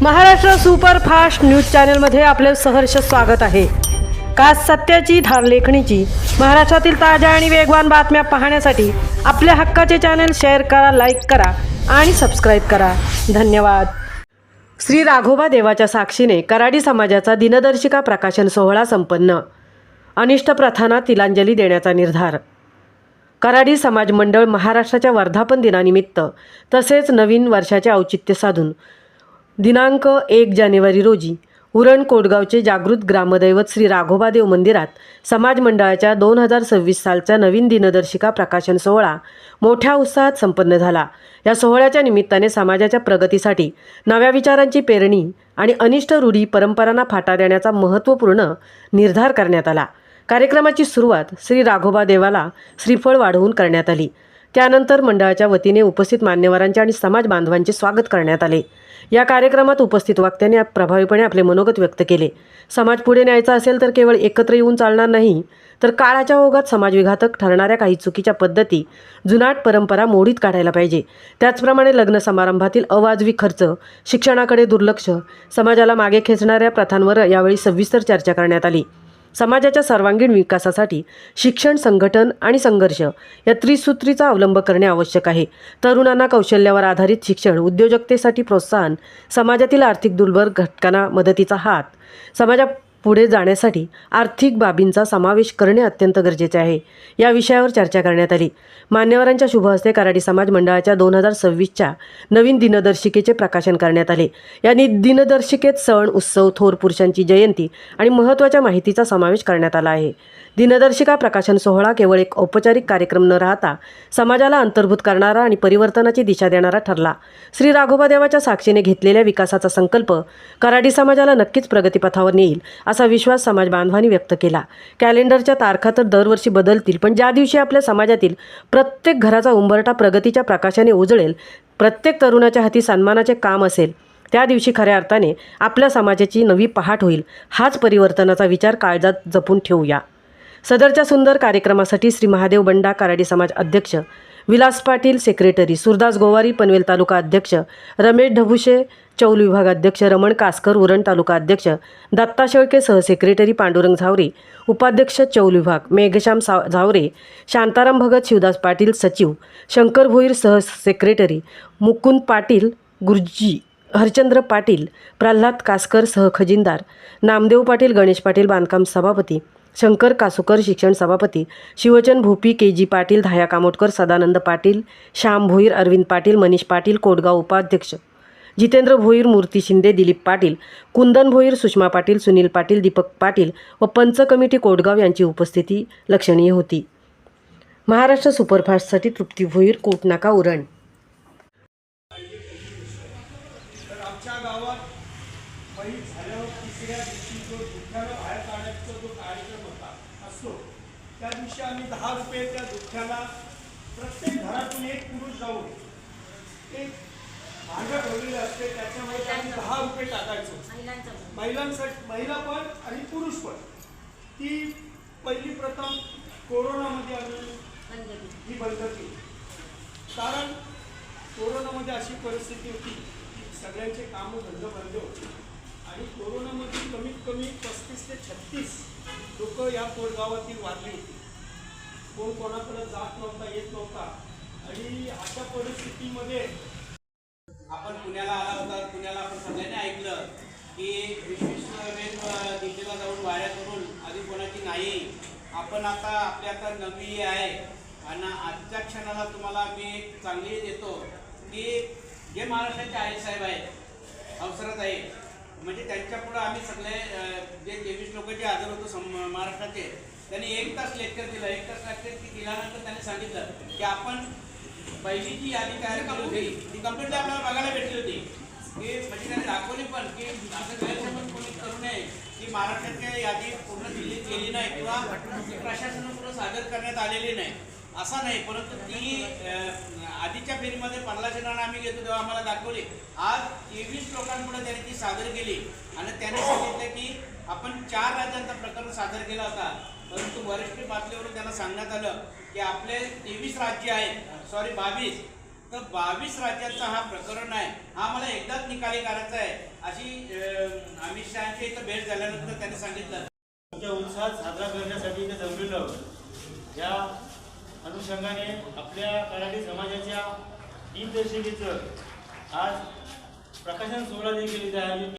Maharashtra superfast news चॅनलमध्ये आपले सहर्ष स्वागत आहे। का सत्याची धार लेखणीची महाराष्ट्रातील ताज्या आणि वेगवान बातम्या पाहण्यासाठी आपल्या हक्काचे चॅनल शेअर करा, लाईक करा आणि सबस्क्राईब करा। धन्यवाद। श्री राघोबा देवाच्या साक्षीने कराडी समाजाचा दिनदर्शिका प्रकाशन सोहळा संपन्न। अनिष्ट प्रथांना तिलांजली देण्याचा निर्धार। कराडी समाज मंडळ महाराष्ट्राच्या वर्धापन दिनानिमित्त तसेच नवीन वर्षाचे औचित्य साधून दिनांक 1 जानेवारी रोजी उरण कोटगावचे जागृत ग्रामदैवत श्री राघोबा देव मंदिरात समाज मंडळाच्या 2026 सालचा नवीन दिनदर्शिका प्रकाशन सोहळा मोठ्या उत्साहात संपन्न झाला। या सोहळ्याच्या निमित्ताने समाजाच्या प्रगतीसाठी नव्या विचारांची पेरणी आणि अनिष्ट रूढी परंपरांना फाटा देण्याचा महत्त्वपूर्ण निर्धार करण्यात आला। कार्यक्रमाची सुरुवात श्री राघोबा देवाला श्रीफळ वाढवून करण्यात आली। त्यानंतर मंडळाच्या वतीने उपस्थित मान्यवरांचे आणि समाज बांधवांचे स्वागत करण्यात आले। या कार्यक्रमात उपस्थित वक्त्यांनी प्रभावीपणे आपले मनोगत व्यक्त केले। समाज पुढे न्यायचा असेल तर केवळ एकत्र येऊन चालणार नाही, तर काळाच्या ओघात समाजविघातक ठरणाऱ्या काही चुकीच्या पद्धती, जुनाट परंपरा मोडीत काढायला पाहिजे। त्याचप्रमाणे लग्न समारंभातील अवाजवी खर्च, शिक्षणाकडे दुर्लक्ष, समाजाला मागे खेचणाऱ्या प्रथांवर यावेळी सविस्तर चर्चा करण्यात आली। समाजाच्या सर्वांगीण विकासासाठी शिक्षण, संघटन आणि संघर्ष या त्रिसूत्रीचा अवलंब करणे आवश्यक आहे। तरुणांना कौशल्यावर आधारित शिक्षण, उद्योजकतेसाठी प्रोत्साहन, समाजातील आर्थिक दुर्बल घटकांना मदतीचा हात, समाजा पुढे जाण्यासाठी आर्थिक बाबींचा समावेश करणे अत्यंत गरजेचे आहे। या विषयावर चर्चा करण्यात आली। मान्यवरांच्या शुभ हस्ते कराडी समाज मंडळाच्या 2026च्या नवीन दिनदर्शिकेचे प्रकाशन करण्यात आले। या दिनदर्शिकेत सण, उत्सव, थोर पुरुषांची जयंती आणि महत्त्वाच्या माहितीचा समावेश करण्यात आला आहे। दिनदर्शिका प्रकाशन सोहळा केवळ एक औपचारिक कार्यक्रम न राहता समाजाला अंतर्भूत करणारा आणि परिवर्तनाची दिशा देणारा ठरला। श्री राघोबा देवाच्या साक्षीने घेतलेल्या विकासाचा संकल्प कराडी समाजाला नक्कीच प्रगतीपथावर नेईल असा विश्वास समाज बांधवांनी व्यक्त केला। कॅलेंडरच्या तारखा तर दरवर्षी बदलतील, पण ज्या दिवशी आपल्या समाजातील प्रत्येक घराचा उंबरठा प्रगतीच्या प्रकाशाने उजळेल, प्रत्येक तरुणाच्या हाती सन्मानाचे काम असेल, त्या दिवशी खऱ्या अर्थाने आपल्या समाजाची नवी पहाट होईल। हाच परिवर्तनाचा विचार काळजात जपून ठेवूया। सदरच्या सुंदर कार्यक्रमासाठी श्री महादेव बंडा कराडी समाज अध्यक्ष, विलास पाटील सेक्रेटरी, सुरदास गोवारी पनवेल तालुका अध्यक्ष, रमेश ढबुशे चौल विभाग अध्यक्ष, रमण कासकर उरण तालुका अध्यक्ष, दत्ता शेळके सहसेक्रेटरी, पांडुरंग झावरे उपाध्यक्ष चौल विभाग, मेघश्याम झावरे, शांताराम भगत, शिवदास पाटील सचिव, शंकर भोईर सहसेक्रेटरी, मुकुंद पाटील गुरुजी, हरचंद्र पाटील, प्रल्हाद कासकर सहखजिनदार, नामदेव पाटील, गणेश पाटील बांधकाम सभापती, शंकर कासुकर शिक्षण सभापती, शिवचन भोपी, के.जी. पाटील, धाया कामोटकर, सदानंद पाटील, श्याम भोईर, अरविंद पाटील, मनीष पाटील कोटगाव उपाध्यक्ष, जितेंद्र भोईर, मूर्ती शिंदे, दिलीप पाटील, कुंदन भोईर, सुषमा पाटील, सुनील पाटील, दीपक पाटील व पंच कमिटी कोटगाव यांची उपस्थिती लक्षणीय होती। महाराष्ट्र सुपरफास्टसाठी तृप्ती भोईर, कोटनाका उरण। आमच्या गावात मैल झाल्यावर तिसऱ्या दिवशी जो दुःखाला बाहेर काढण्याचा जो कार्यक्रम असतो, त्या दिवशी आम्ही 10 रुपये त्या दुःखाला प्रत्येक घरातून एक पुरुष जाऊन एक भांडं ठेवलेलं असते, त्याच्यामध्ये आम्ही 10 रुपये टाकायचो। महिलांसाठी, महिला पण आणि पुरुष पण। ती पहिली प्रथम कोरोनामध्ये आम्ही ही बंद केली, कारण कोरोनामध्ये अशी परिस्थिती होती की सगळ्यांचे कामं बंद होते आणि कोरोनामध्ये कमीत कमी 35 ते 36 लोक या कोटगावातील वारली होती। कोण कोणाकडे जात नव्हता, येत नव्हता आणि अशा परिस्थितीमध्ये आपण पुण्याला आला होता। पुण्याला आपण सगळ्यांनी ऐकलं की 20-20 दिल्लीला जाऊन वाऱ्या करून आधी कोणाची नाही। आपण आता आपल्या आता नवी आहे आणि आजच्या क्षणाला तुम्हाला मी एक चांगली देतो की जे महाराष्ट्राचे आय साहेब आहेत, अवसरात आहे, म्हणजे त्यांच्यापुढं आम्ही सगळे जे 23 लोक जे हजर होतो महाराष्ट्राचे, त्यांनी 1 तास लेक्चर दिलं। 1 तास लेक्चर दिल्यानंतर त्यांनी सांगितलं की आपण पहिली जी यादी तयार केली होती ती कम्प्लीटली आपल्याला बघायला भेटली होती, की म्हणजे त्यांनी दाखवली पण की असं गैरसमज कोणी करू नये की महाराष्ट्राची यादी पूर्ण दिल्लीत गेली नाही किंवा प्रशासनापुढे सादर करण्यात आलेली नाही, असा नाही। परंतु ती आधीच्या फेरीमध्ये 15 जणांना आम्ही घेतो तेव्हा आम्हाला दाखवली। आज 23 लोकांपुढे त्यांनी ती सादर केली आणि त्याने सांगितलं की आपण 4 राज्यांचा प्रकरण सादर केला होता, परंतु वरिष्ठ पातळीवरून त्यांना सांगण्यात आलं की आपले 23 राज्य आहेत, सॉरी 22, तर 22 राज्याचा हा प्रकरण आहे, हा मला एकदाच निकाली करायचा आहे अशी अमित शहाच्या इथं भेट झाल्यानंतर त्यांनी सांगितलं. तुमच्या उत्साहात साजरा करण्यासाठी इथे जमलेलं या अनुषंगाने आपल्या मराठी समाजाच्या दिनदर्शिकेचं आज प्रकाशन सोहळा देखील इथे आयोजित